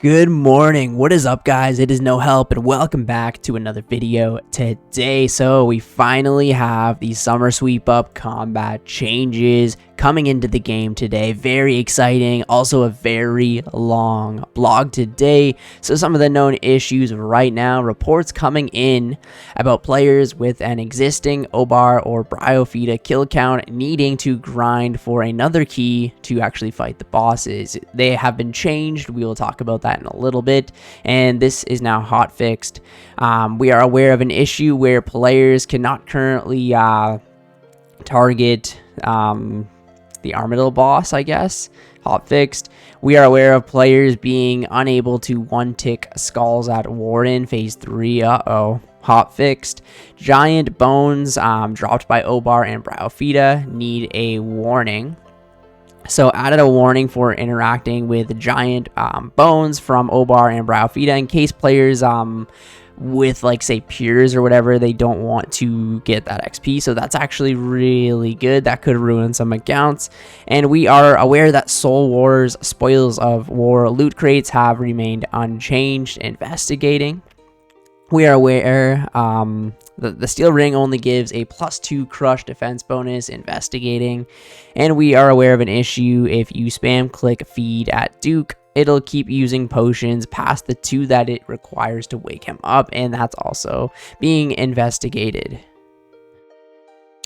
Good morning. What is up, guys? It is No Help, and welcome back to another video today. So we finally have the summer sweep up combat changes coming into the game today. Very exciting. Also a very long blog today. So some of the known issues right now, reports coming in about players with an existing Obor or Bryophyta kill count needing to grind for another key to actually fight the bosses. They have been changed. We will talk about that in a little bit, and this is now hot fixed. We are aware of an issue where players cannot currently target the Armadillo boss, I guess. Hot fixed. We are aware of players being unable to one-tick skulls at Warden Phase 3. Hot fixed. Giant bones dropped by Obor and Bryophyta need a warning. So added a warning for interacting with giant bones from Obor and Bryophyta in case players with, like, say, peers or whatever, they don't want to get that XP. So that's actually really good. That could ruin some accounts. And we are aware that Soul Wars Spoils of War loot crates have remained unchanged. Investigating. We are aware the Steel Ring only gives a +2 crush defense bonus. Investigating. And we are aware of an issue. If you spam click feed at Duke, it'll keep using potions past the 2 that it requires to wake him up, and that's also being investigated.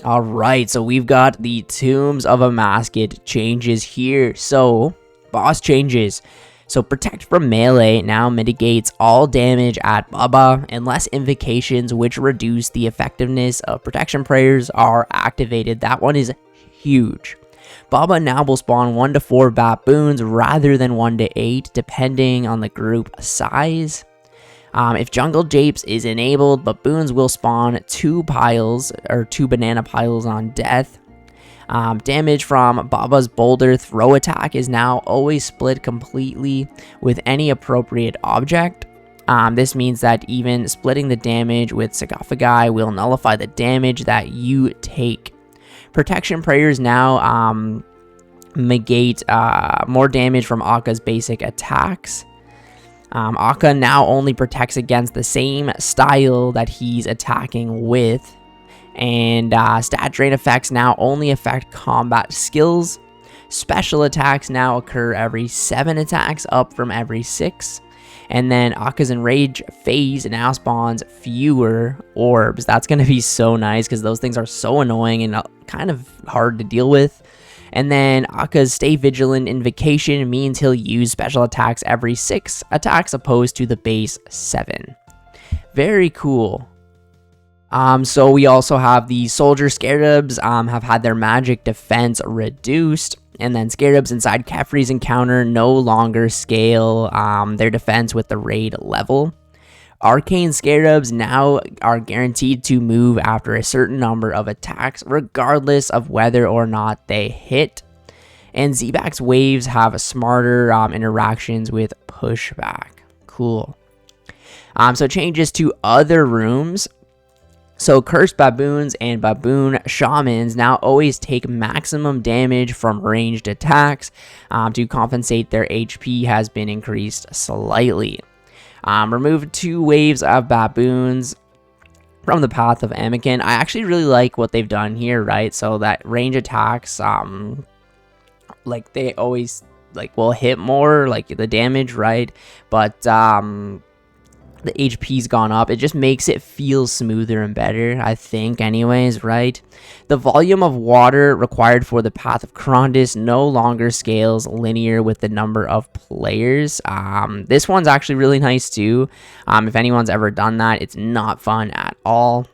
Alright, so we've got the Tombs of Amascut changes here. So, boss changes. So Protect from Melee now mitigates all damage at Baba unless invocations which reduce the effectiveness of protection prayers are activated. That one is huge. Baba now will spawn 1 to 4 baboons rather than 1 to 8 depending on the group size. If Jungle Japes is enabled, baboons will spawn 2 piles or 2 banana piles on death. Damage from Baba's Boulder Throw attack is now always split completely with any appropriate object. This means that even splitting the damage with Sarcophagi will nullify the damage that you take. Protection prayers now negate more damage from Akka's basic attacks. Akka now only protects against the same style that he's attacking with. And stat drain effects now only affect combat skills. Special attacks now occur every 7 attacks, up from every 6. And then Akka's Enrage phase now spawns fewer orbs. That's going to be so nice because those things are so annoying and kind of hard to deal with. And then Akka's Stay Vigilant Invocation means he'll use special attacks every 6 attacks opposed to the base 7. Very cool. So we also have the Soldier Scarabs have had their magic defense reduced. And then Scarabs inside Kefri's encounter no longer scale their defense with the raid level. Arcane Scarabs now are guaranteed to move after a certain number of attacks, regardless of whether or not they hit. And Zebak's waves have smarter interactions with pushback. Cool. So changes to other rooms. So Cursed Baboons and Baboon Shamans now always take maximum damage from ranged attacks. To compensate, their HP has been increased slightly. Remove 2 waves of Baboons from the Path of Anakin. I actually really like what they've done here, right? So that range attacks, like they always will hit more, like the damage, right? But the HP's gone up. It just makes it feel smoother and better, I think, anyways, right? The volume of water required for the Path of Krondys no longer scales linear with the number of players. This one's actually really nice too. If anyone's ever done that, it's not fun at all.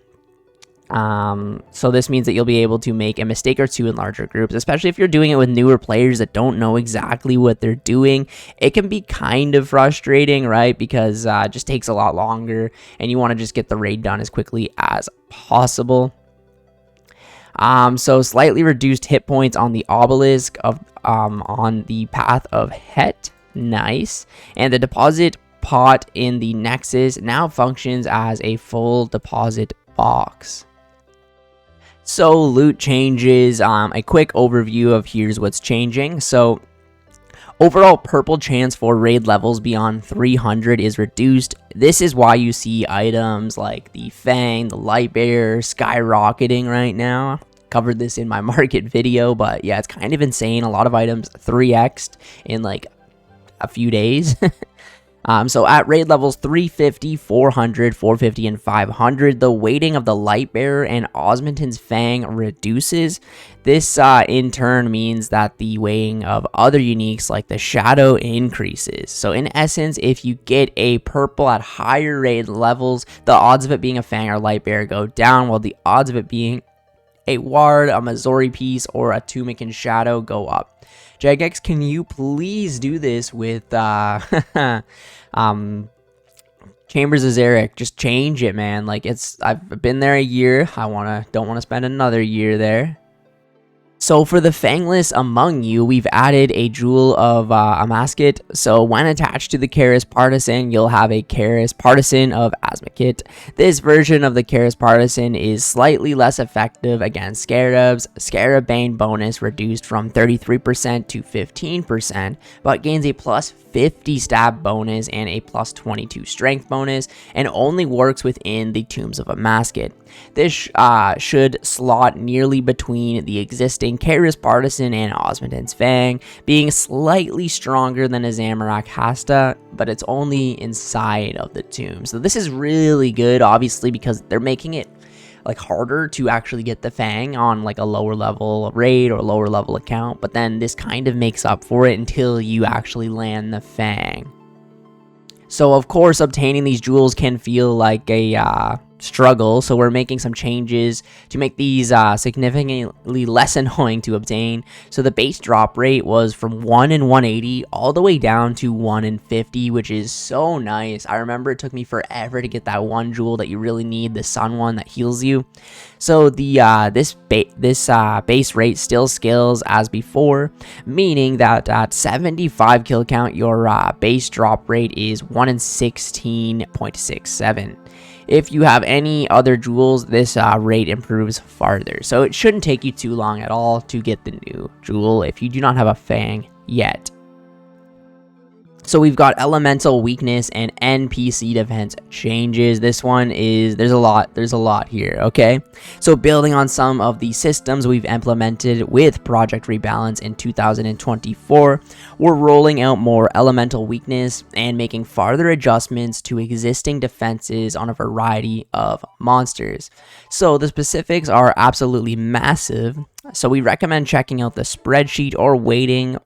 So this means that you'll be able to make a mistake or 2 in larger groups, especially if you're doing it with newer players that don't know exactly what they're doing. It can be kind of frustrating, right? Because it just takes a lot longer and you want to just get the raid done as quickly as possible. So slightly reduced hit points on the obelisk of on the Path of Het. Nice. And the deposit pot in the Nexus now functions as a full deposit box. So loot changes, a quick overview of here's what's changing. So Overall purple chance for raid levels beyond 300 is reduced. This is why you see items like the Fang, the Light Bearer skyrocketing right now. Covered this in my market video, but yeah, it's kind of insane. A lot of items 3x'd in like a few days. So at raid levels 350, 400, 450, and 500, the weighting of the Light Bearer and Osmond's Fang reduces. This in turn means that the weighting of other uniques like the Shadow increases. So in essence, if you get a purple at higher raid levels, the odds of it being a Fang or Light Bearer go down, while the odds of it being a Ward, a Missouri piece, or a Tunic and Shadow go up. Jagex, can you please do this with Chambers of Zarek? Just change it, man. Like, I've been there a year. Don't want to spend another year there. So for the Fangless among you, we've added a jewel of Amascut. So when attached to the Karis Partisan, you'll have a Karis Partisan of Amascut. This version of the Karis Partisan is slightly less effective against Scarabs. Scarab Bane bonus reduced from 33% to 15%, but gains a plus 50 stab bonus and a plus 22 strength bonus, and only works within the Tombs of Amascut. This should slot nearly between the existing Karis Partisan and Osmond's Fang, being slightly stronger than a Zamorak Hasta, but it's only inside of the tomb. So this is really good, obviously, because they're making it like harder to actually get the Fang on like a lower level raid or lower level account, but then this kind of makes up for it until you actually land the Fang. So of course, obtaining these jewels can feel like a struggle, so we're making some changes to make these significantly less annoying to obtain. So the base drop rate was from 1 in 180 all the way down to 1 in 50, which is so nice. I remember it took me forever to get that one jewel that you really need, the sun one that heals you. So the this base rate still scales as before, meaning that at 75 kill count, your base drop rate is 1 in 16.67. If you have any other jewels, this rate improves farther. So it shouldn't take you too long at all to get the new jewel if you do not have a Fang yet. So we've got elemental weakness and NPC defense changes. This one is, there's a lot here, okay? So building on some of the systems we've implemented with Project Rebalance in 2024, we're rolling out more elemental weakness and making farther adjustments to existing defenses on a variety of monsters. So the specifics are absolutely massive. So we recommend checking out the spreadsheet or waiting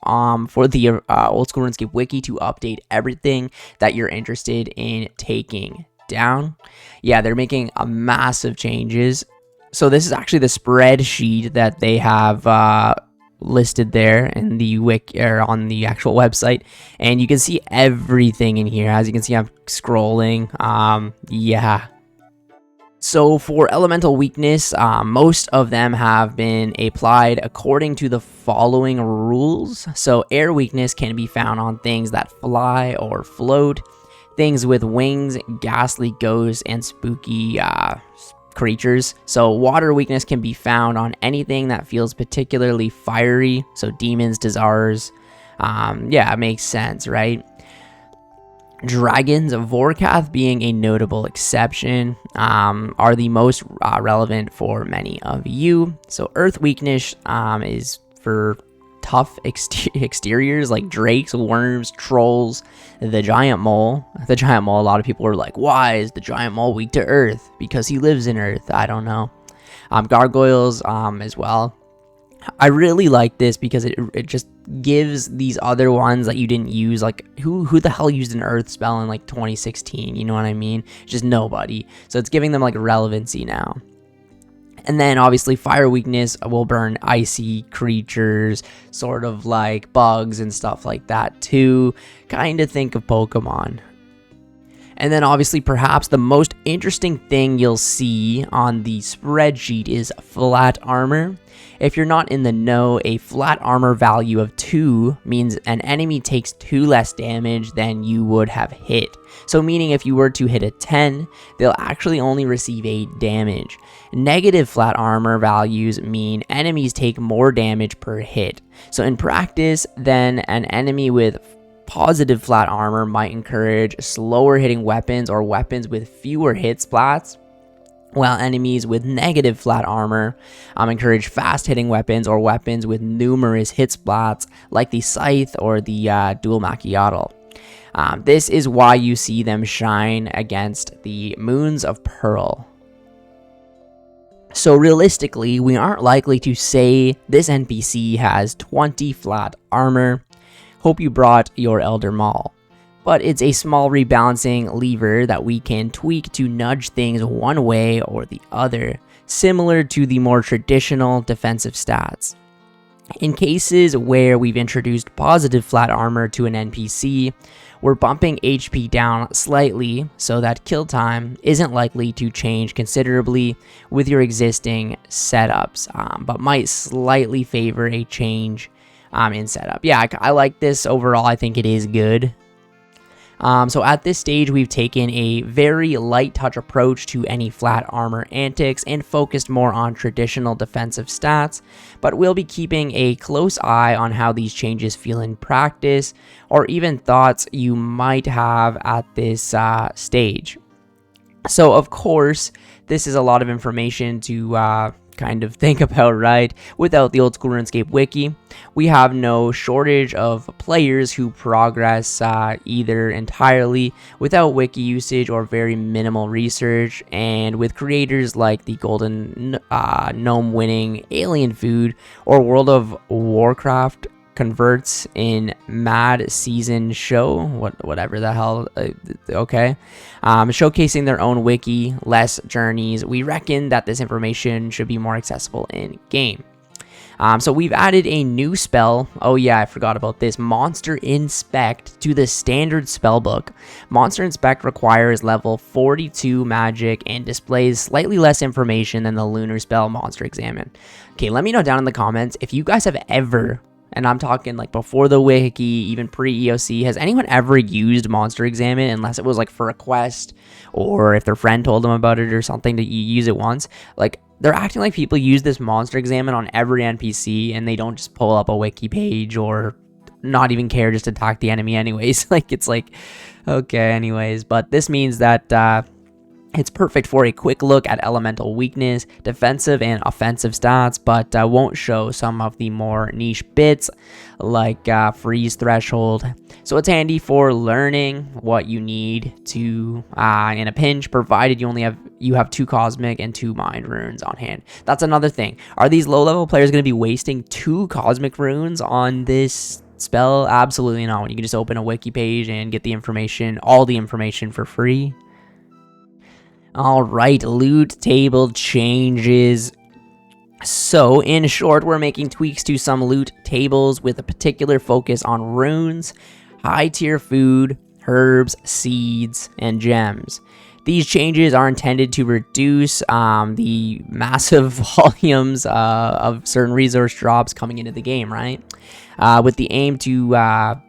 for the Old School RuneScape wiki to update everything that you're interested in taking down. Yeah, they're making a massive changes. So this is actually the spreadsheet that they have listed there in the wiki or on the actual website, and you can see everything in here. As you can see, I'm scrolling. Yeah. So for elemental weakness, most of them have been applied according to the following rules. So air weakness can be found on things that fly or float, things with wings, ghastly ghosts, and spooky creatures. So water weakness can be found on anything that feels particularly fiery, so demons, Dazars. Yeah, it makes sense, right? Dragons, Vorkath being a notable exception, are the most relevant for many of you. So earth weakness is for tough exteriors like drakes, worms, trolls, the giant mole. The giant mole, a lot of people are like, why is the giant mole weak to earth? Because he lives in earth. I don't know. Gargoyles as well. I really like this because it just gives these other ones that you didn't use, like who the hell used an earth spell in like 2016, you know what I mean? Just nobody. So it's giving them like relevancy now. And then obviously fire weakness will burn icy creatures, sort of like bugs and stuff like that too. Kind of think of Pokemon. And then obviously perhaps the most interesting thing you'll see on the spreadsheet is flat armor. If you're not in the know, a flat armor value of 2 means an enemy takes 2 less damage than you would have hit. So meaning if you were to hit a 10, they'll actually only receive 8 damage. Negative flat armor values mean enemies take more damage per hit. So in practice, then an enemy with positive flat armor might encourage slower hitting weapons or weapons with fewer hit splats, while enemies with negative flat armor encourage fast hitting weapons or weapons with numerous hit splats like the scythe or the dual macchiato. This is why you see them shine against the moons of pearl. So realistically, we aren't likely to say this NPC has 20 flat armor. Hope you brought your Elder Maul. But it's a small rebalancing lever that we can tweak to nudge things one way or the other, similar to the more traditional defensive stats. In cases where we've introduced positive flat armor to an NPC, we're bumping HP down slightly so that kill time isn't likely to change considerably with your existing setups, but might slightly favor a change in setup. Yeah, I like this overall. I think it is good. So at this stage, we've taken a very light touch approach to any flat armor antics and focused more on traditional defensive stats, but we'll be keeping a close eye on how these changes feel in practice, or even thoughts you might have at this stage. So of course, this is a lot of information to kind of think about, right? Without the old school RuneScape wiki, we have no shortage of players who progress either entirely without wiki usage or very minimal research, and with creators like the Golden Gnome winning Ellinia Feild or World of Warcraft converts in Mad Season Show, whatever the hell, okay, showcasing their own wiki, less journeys. We reckon that this information should be more accessible in game. So we've added a new spell. Oh yeah, I forgot about this. Monster Inspect to the standard spellbook. Monster Inspect requires level 42 magic and displays slightly less information than the lunar spell Monster Examine. Okay, let me know down in the comments if you guys have ever, and I'm talking like before the wiki, even pre-EOC, has anyone ever used Monster Examine unless it was like for a quest or if their friend told them about it or something that you use it once? Like, they're acting like people use this Monster Examine on every NPC and they don't just pull up a wiki page or not even care, just attack the enemy anyways. Like, it's like, okay, anyways. But this means that it's perfect for a quick look at elemental weakness, defensive and offensive stats, but won't show some of the more niche bits like freeze threshold. So it's handy for learning what you need to in a pinch, provided you have 2 cosmic and 2 mind runes on hand. That's another thing. Are these low-level players going to be wasting 2 cosmic runes on this spell? Absolutely not. When you can just open a wiki page and get the information, all the information for free. Alright, loot table changes. So, in short, we're making tweaks to some loot tables with a particular focus on runes, high-tier food, herbs, seeds, and gems. These changes are intended to reduce the massive volumes of certain resource drops coming into the game, right? With the aim to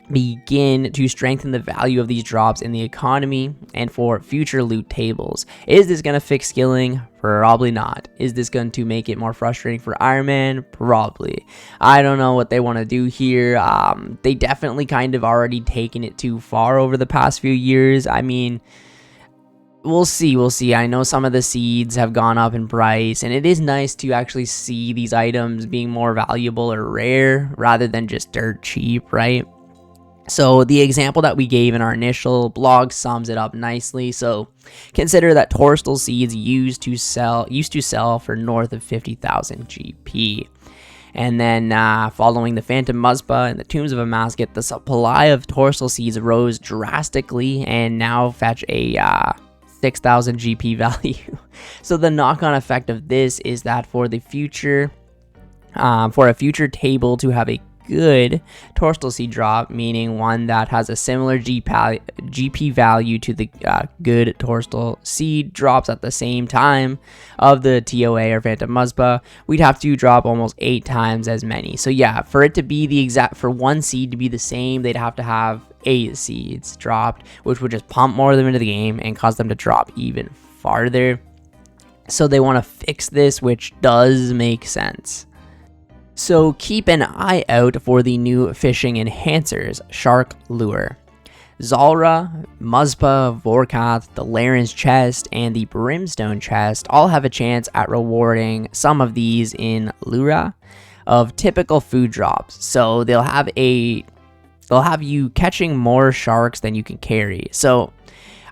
begin to strengthen the value of these drops in the economy and for future loot tables. Is this going to fix skilling? Probably not. Is this going to make it more frustrating for Ironman? Probably. I don't know what they want to do here. They definitely kind of already taken it too far over the past few years. I mean, we'll see. I know some of the seeds have gone up in price, and it is nice to actually see these items being more valuable or rare rather than just dirt cheap, right? So the example that we gave in our initial blog sums it up nicely. So consider that Torstal seeds used to sell for north of 50,000 GP. And then following the Phantom Muspah and the Tombs of Amascut, the supply of Torstal seeds rose drastically and now fetch a 6,000 GP value. So the knock-on effect of this is that for the future, for a future table to have a good dorsal seed drop, meaning one that has a similar GP value to the good dorsal seed drops at the same time of the TOA or Phantom Muspa, we'd have to drop almost 8 times as many. So yeah, for it to be the exact, for one seed to be the same, they'd have to have 8 seeds dropped, which would just pump more of them into the game and cause them to drop even farther. So they want to fix this, which does make sense. So keep an eye out for the new fishing enhancers, Shark Lure. Zalra, Muspa, Vorkath, the Laren's chest, and the Brimstone chest all have a chance at rewarding some of these in Lura of typical food drops. So they'll have you catching more sharks than you can carry. So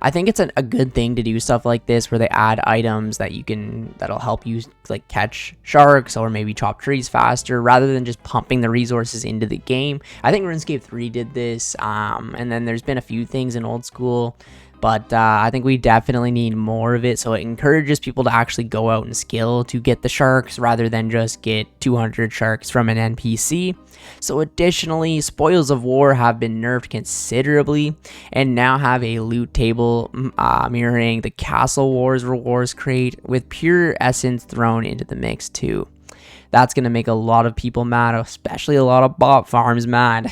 I think it's a good thing to do stuff like this where they add items that'll help you like catch sharks or maybe chop trees faster rather than just pumping the resources into the game. I think RuneScape 3 did this, and then there's been a few things in old school, but I think we definitely need more of it. So it encourages people to actually go out and skill to get the sharks rather than just get 200 sharks from an NPC. So additionally, Spoils of War have been nerfed considerably and now have a loot table mirroring the Castle Wars rewards crate with pure essence thrown into the mix too. That's going to make a lot of people mad, especially a lot of bot farms mad.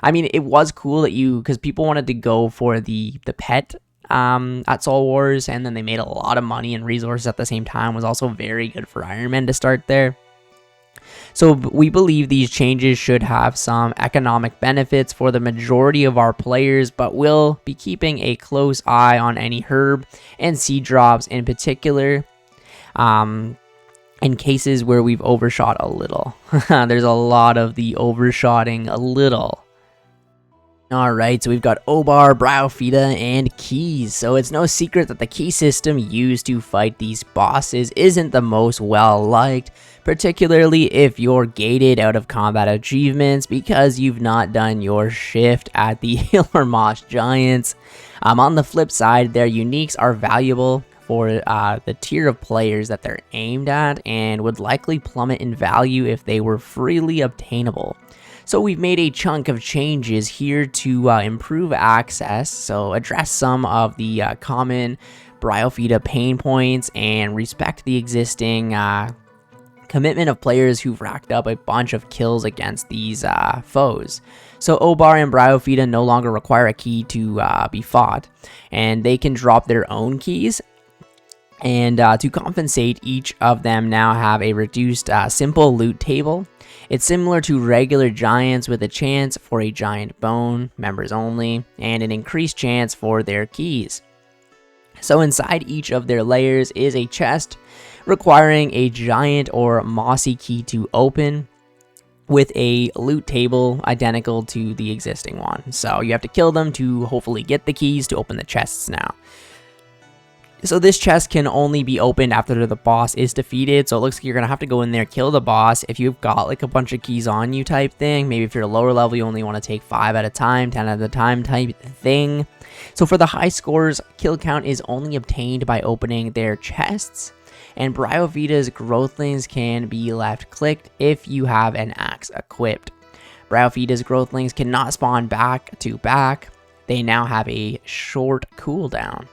I mean, it was cool that because people wanted to go for the pet at Soul Wars, and then they made a lot of money and resources at the same time. It was also very good for Ironman to start there. So we believe these changes should have some economic benefits for the majority of our players, but we'll be keeping a close eye on any herb and seed drops in particular. In cases where we've overshot a little. There's a lot of the overshotting a little. Alright, so we've got Obor, Bryophyta, and keys. So it's no secret that the key system used to fight these bosses isn't the most well liked, particularly if you're gated out of combat achievements because you've not done your shift at the Ilmarmosh Giants. On the flip side, their uniques are valuable for the tier of players that they're aimed at and would likely plummet in value if they were freely obtainable. So we've made a chunk of changes here to improve access, so address some of the common Bryophyta pain points and respect the existing commitment of players who've racked up a bunch of kills against these foes. So Obor and Bryophyta no longer require a key to be fought, and they can drop their own keys. And to compensate, each of them now have a reduced simple loot table. It's similar to regular giants with a chance for a giant bone, members only, and an increased chance for their keys. So inside each of their layers is a chest requiring a giant or mossy key to open, with a loot table identical to the existing one. So you have to kill them to hopefully get the keys to open the chests now. So this chest can only be opened after the boss is defeated, so it looks like you're going to have to go in there, kill the boss. If you've got like a bunch of keys on you type thing, maybe if you're a lower level you only want to take 5 at a time, 10 at a time type thing. So for the high scores, kill count is only obtained by opening their chests, and Bryophyta's growthlings can be left clicked if you have an axe equipped. Bryophyta's growthlings cannot spawn back to back. They now have a short cooldown.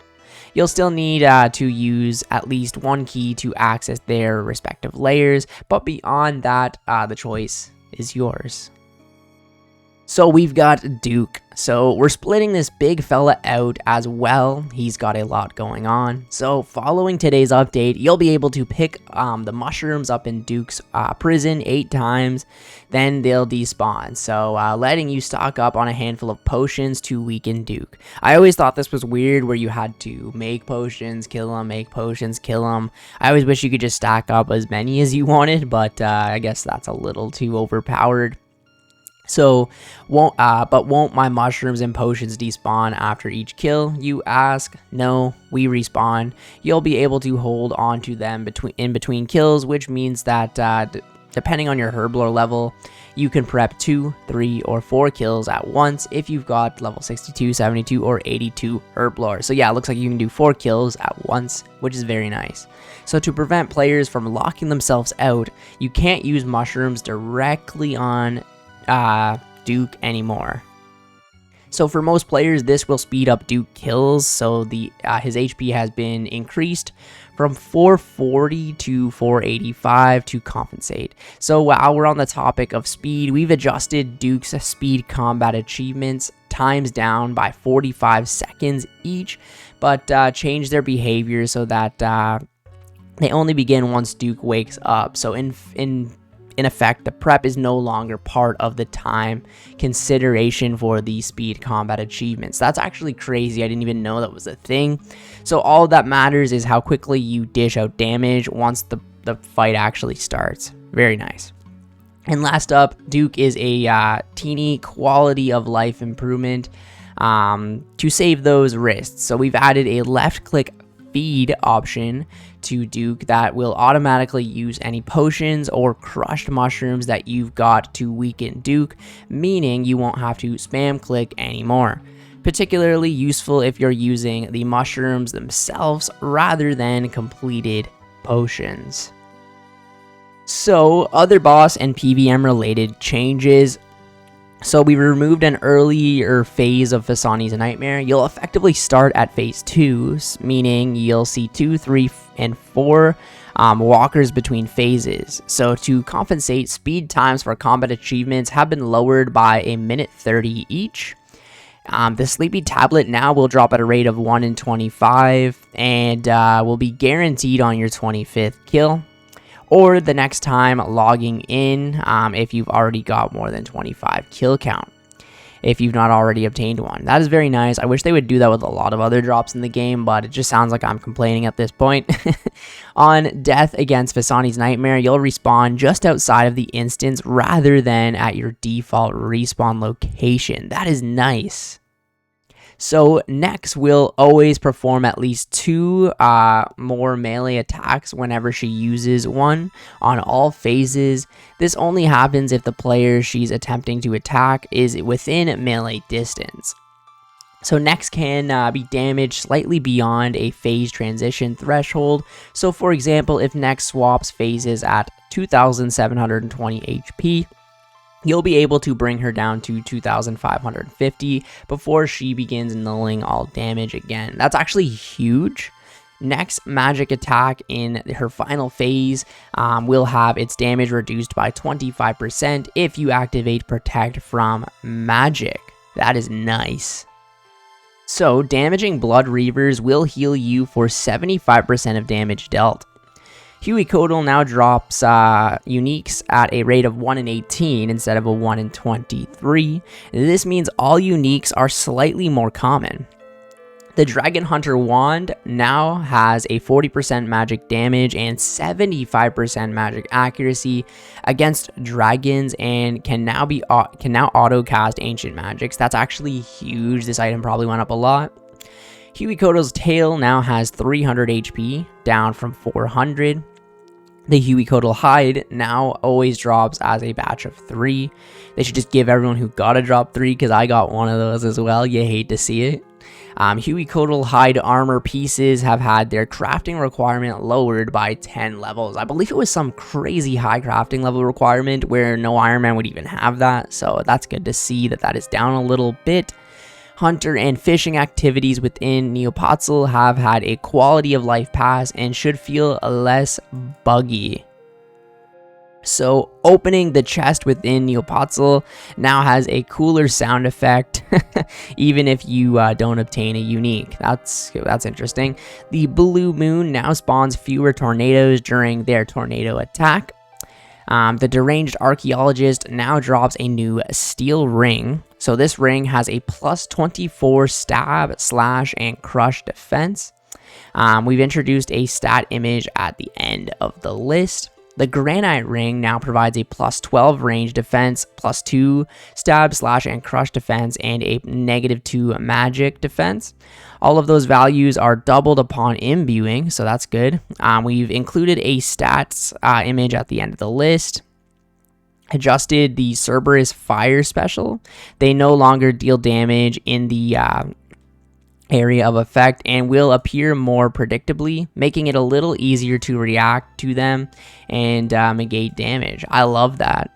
You'll still need to use at least one key to access their respective layers, but beyond that, the choice is yours. So we've got Duke. So we're splitting this big fella out as well. He's got a lot going on. So following today's update, you'll be able to pick the mushrooms up in Duke's prison 8 times. Then they'll despawn. So letting you stock up on a handful of potions to weaken Duke. I always thought this was weird where you had to make potions, kill them, make potions, kill them. I always wish you could just stack up as many as you wanted, but I guess that's a little too overpowered. So, won't my mushrooms and potions despawn after each kill, you ask? No, we respawn. You'll be able to hold on to them in between kills, which means that depending on your herblore level, you can prep 2, 3, or 4 kills at once if you've got level 62, 72, or 82 herblore. So yeah, it looks like you can do 4 kills at once, which is very nice. So to prevent players from locking themselves out, you can't use mushrooms directly on Duke anymore. So for most players, this will speed up Duke kills, so his HP has been increased from 440 to 485 to compensate. So while we're on the topic of speed, we've adjusted Duke's speed combat achievements times down by 45 seconds each, but changed their behavior so that they only begin once Duke wakes up. So in effect, the prep is no longer part of the time consideration for the speed combat achievements. That's actually crazy. I didn't even know that was a thing. So all that matters is how quickly you dish out damage once the fight actually starts. Very nice. And last up, Duke is a teeny quality of life improvement to save those wrists. So we've added a left click feed option to Duke that will automatically use any potions or crushed mushrooms that you've got to weaken Duke, meaning you won't have to spam click anymore. Particularly useful if you're using the mushrooms themselves rather than completed potions. So other boss and PVM related changes. So we removed an earlier phase of Phasani's Nightmare. You'll effectively start at phase 2, meaning you'll see 2, 3, and 4 walkers between phases. So to compensate, speed times for combat achievements have been lowered by a minute 30 each. The Sleepy Tablet now will drop at a rate of 1 in 25 and will be guaranteed on your 25th kill, or the next time logging in if you've already got more than 25 kill count, if you've not already obtained one. That is very nice. I wish they would do that with a lot of other drops in the game, but it just sounds like I'm complaining at this point. On death against Phasani's Nightmare, you'll respawn just outside of the instance rather than at your default respawn location. That is nice. So next, we'll always perform at least 2 more melee attacks whenever she uses one on all phases. This only happens if the player she's attempting to attack is within melee distance. So next can be damaged slightly beyond a phase transition threshold. So for example, if next swaps phases at 2720 HP, you'll be able to bring her down to 2550 before she begins nulling all damage again. That's actually huge. Next magic attack in her final phase will have its damage reduced by 25% if you activate Protect from Magic. That is nice. So damaging Blood Reavers will heal you for 75% of damage dealt. QoL now drops uniques at a rate of 1 in 18 instead of a 1 in 23. This means all uniques are slightly more common. The Dragon Hunter Wand now has a 40% magic damage and 75% magic accuracy against dragons, and can now auto cast ancient magics. That's actually huge. This item probably went up a lot. QoL's tail now has 300 HP, down from 400. The QoL hide now always drops as a batch of 3. They should just give everyone who got a drop 3, because I got one of those as well. You hate to see it. QoL hide armor pieces have had their crafting requirement lowered by 10 levels. I believe it was some crazy high crafting level requirement where no Iron Man would even have that. So that's good to see that is down a little bit. Hunter and fishing activities within Neopatzel have had a quality of life pass and should feel less buggy. So opening the chest within Neopatzel now has a cooler sound effect, even if you don't obtain a unique. That's interesting. The Blue Moon now spawns fewer tornadoes during their tornado attack. The Deranged Archaeologist now drops a new Steel Ring. So this ring has a plus 24 stab, slash, and crush defense. We've introduced a stat image at the end of the list. The Granite Ring now provides a plus 12 range defense, plus 2 stab, slash, and crush defense, and a negative 2 magic defense. All of those values are doubled upon imbuing, so that's good. We've included a stats image at the end of the list. adjusted the Cerberus Fire special. They no longer deal damage in the area of effect and will appear more predictably, making it a little easier to react to them and negate damage. I love that.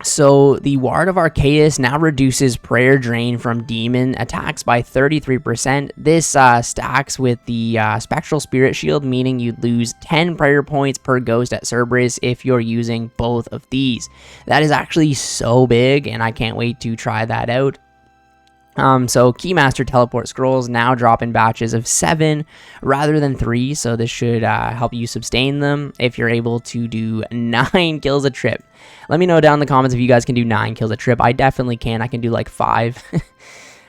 So the Ward of Arceus now reduces prayer drain from demon attacks by 33%. This stacks with the Spectral Spirit Shield, meaning you lose 10 prayer points per ghost at Cerberus if you're using both of these. That is actually so big, and I can't wait to try that out. So Keymaster Teleport Scrolls now drop in batches of 7 rather than 3, so this should help you sustain them if you're able to do 9 kills a trip. Let me know down in the comments if you guys can do 9 kills a trip. I definitely can. I can do like 5.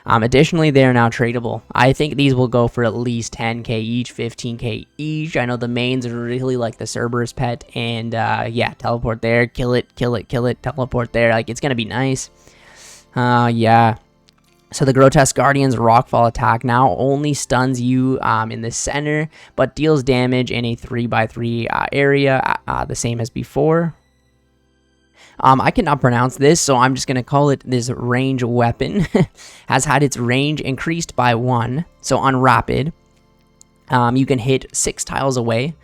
Additionally, they are now tradable. I think these will go for at least 10k each, 15k each. I know the mains are really like the Cerberus pet, and yeah, teleport there, kill it, kill it, kill it, teleport there. Like, it's gonna be nice. Yeah. So the Grotesque Guardian's Rockfall attack now only stuns you in the center, but deals damage in a 3x3 area, the same as before. I cannot pronounce this, so I'm just going to call it this range weapon. Has had its range increased by 1. So on rapid, you can hit 6 tiles away.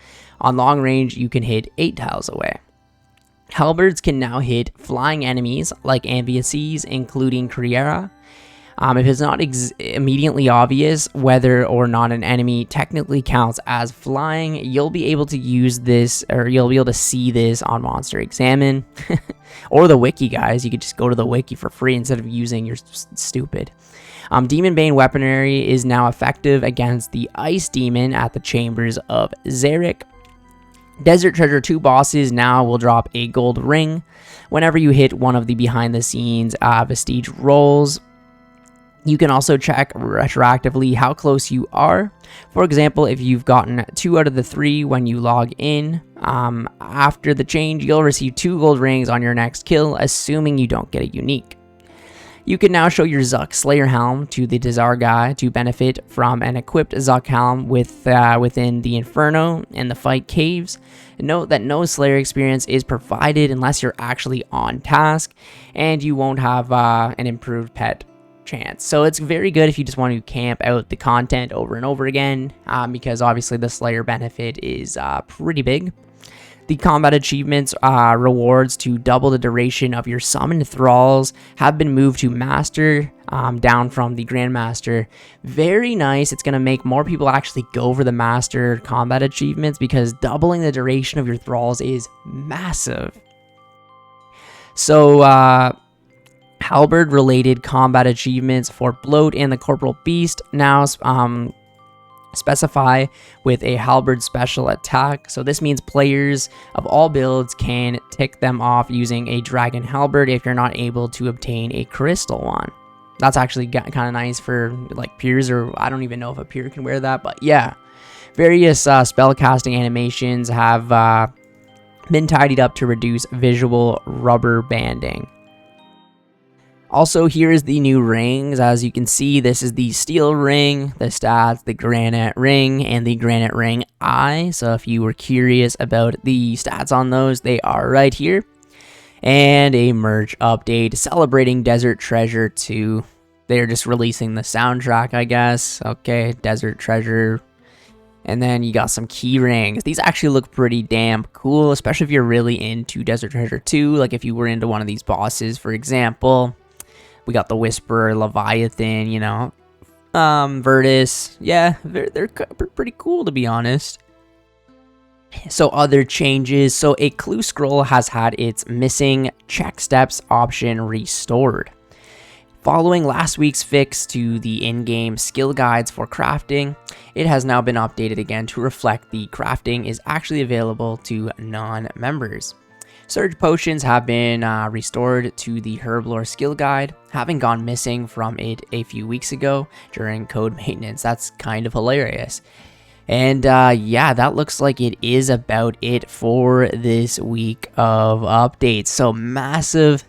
On long range, you can hit 8 tiles away. Halberds can now hit flying enemies like Amphioxes, including Criera. If it's not immediately obvious whether or not an enemy technically counts as flying, you'll be able to use this, or you'll be able to see this on Monster Examine. Or the wiki, guys. You could just go to the wiki for free instead of using your stupid. Demon Bane weaponry is now effective against the Ice Demon at the Chambers of Xeric. Desert Treasure 2 bosses now will drop a gold ring whenever you hit one of the behind-the-scenes Vestige rolls. You can also check retroactively how close you are. For example, if you've gotten 2 out of the 3 when you log in, after the change, you'll receive 2 gold rings on your next kill, assuming you don't get a unique. You can now show your Zuck Slayer Helm to the Desar guy to benefit from an equipped Zuck Helm within the Inferno and the Fight Caves. Note that no Slayer experience is provided unless you're actually on task, and you won't have an improved pet chance. So it's very good if you just want to camp out the content over and over again, because obviously the Slayer benefit is pretty big. The combat achievements rewards to double the duration of your summoned thralls have been moved to Master, down from the Grandmaster. Very nice. It's going to make more people actually go for the Master combat achievements, because doubling the duration of your thralls is massive. So Halberd related combat achievements for Bloat and the Corporal Beast now specify with a Halberd special attack. So this means players of all builds can tick them off using a Dragon Halberd if you're not able to obtain a Crystal one. That's actually kind of nice for like peers, or I don't even know if a peer can wear that, but yeah. Various spellcasting animations have been tidied up to reduce visual rubber banding. Also, here is the new rings. As you can see, this is the Steel Ring, the Stats, the Granite Ring, and the Granite Ring Eye. So if you were curious about the stats on those, they are right here. And a merch update celebrating Desert Treasure 2. They're just releasing the soundtrack, I guess. Okay, Desert Treasure. And then you got some key rings. These actually look pretty damn cool, especially if you're really into Desert Treasure 2. Like if you were into one of these bosses, for example. We got the Whisperer, Leviathan, you know, Virtus. Yeah, they're pretty cool, to be honest. So other changes. So a clue scroll has had its missing check steps option restored. Following last week's fix to the in-game skill guides for crafting, it has now been updated again to reflect the crafting is actually available to non-members. Surge potions have been restored to the Herblore skill guide, having gone missing from it a few weeks ago during code maintenance. That's kind of hilarious. And yeah, that looks like it is about it for this week of updates. So massive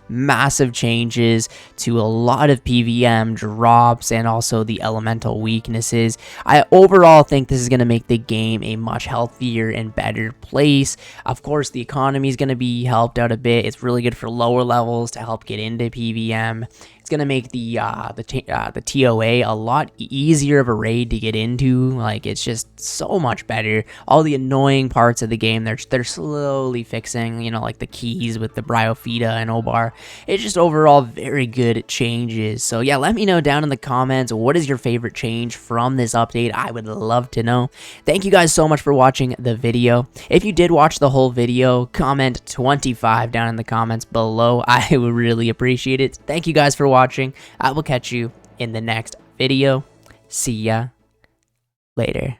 changes to a lot of PVM drops and also the elemental weaknesses. I overall think this is going to make the game a much healthier and better place. Of course, the economy is going to be helped out a bit. It's really good for lower levels to help get into PVM. It's gonna make the TOA a lot easier of a raid to get into. Like, it's just so much better. All the annoying parts of the game, they're slowly fixing. You know, like the keys with the Bryophyta and Obor. It's just overall very good changes. So yeah, let me know down in the comments, what is your favorite change from this update? I would love to know. Thank you guys so much for watching the video. If you did watch the whole video, comment 25 down in the comments below. I would really appreciate it. Thank you guys for watching. I will catch you in the next video. See ya later.